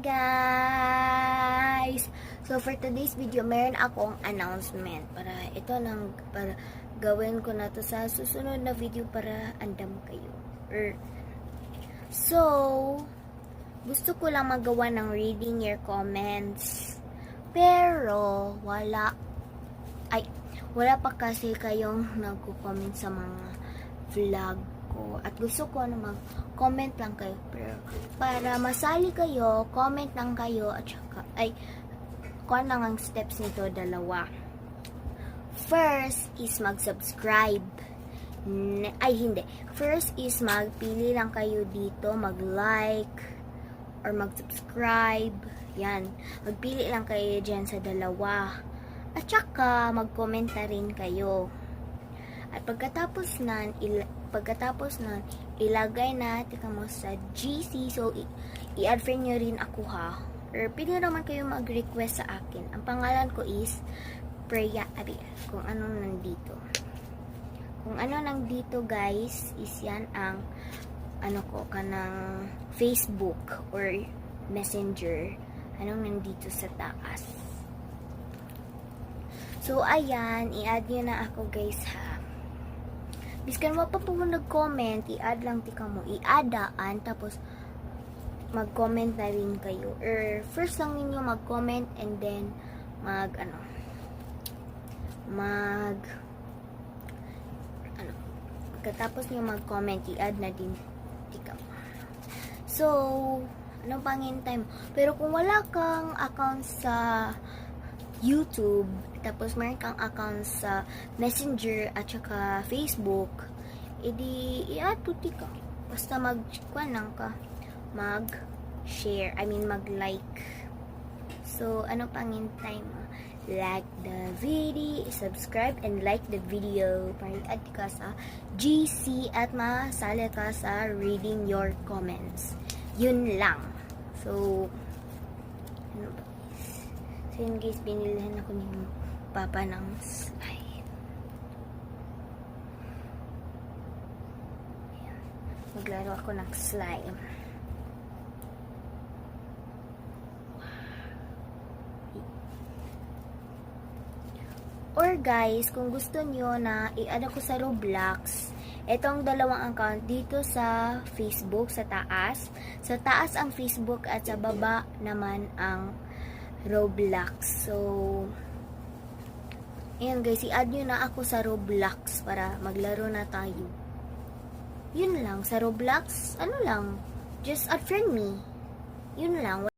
guys! So for today's video, meron akong announcement para gawin ko na to sa susunod na video para andam kayo. So, gusto ko lang magawa ng reading your comments. Pero wala pa kasi kayong nagko-comment sa mga vlog ko. At gusto ko na mag-comment lang kayo. Pero para masali kayo, comment lang kayo. At saka, kuha lang ang steps nito, dalawa. First is mag-subscribe. First is magpili lang kayo dito, mag-like or mag-subscribe. Yan. Magpili lang kayo dyan sa dalawa. At saka, mag-comment na rin kayo. At pagkatapos nun, ilagay natin mo sa GC. So, i-add friend nyo rin ako ha. Or pwede naman kayo mag-request sa akin. Ang pangalan ko is Preya Abel. Kung anong nandito. Kung ano nandito guys, is yan ang kanang Facebook or Messenger. Anong nandito sa taas. So, ayan. I-add nyo na ako guys ha. Biskan mo pa po nag-comment, i-add lang tika mo. I-addaan, tapos mag-comment na rin kayo. Or first lang ninyo mag-comment and then pagkatapos nyo mag-comment, i-add na din tika mo. So, anong pangintay mo? Pero kung wala kang account sa YouTube, tapos meron kang account sa Messenger at saka Facebook, edi i-add puti ka. Basta mag-share, mag-like. So, ano pangintay mo? Like the video, subscribe, and like the video para i-add ka sa GC at masali ka sa reading your comments. Yun lang. So, ano ba? So yun guys, binilhan ako ni Papa ng slime. Ayan. Maglaro ako ng slime. Or guys, kung gusto nyo na i-add ako sa Roblox, itong dalawang account dito sa Facebook, sa taas. Sa taas ang Facebook at sa baba naman ang Roblox. So, ayan guys, i-add nyo na ako sa Roblox para maglaro na tayo. Yun lang, sa Roblox, just add friend me. Yun lang.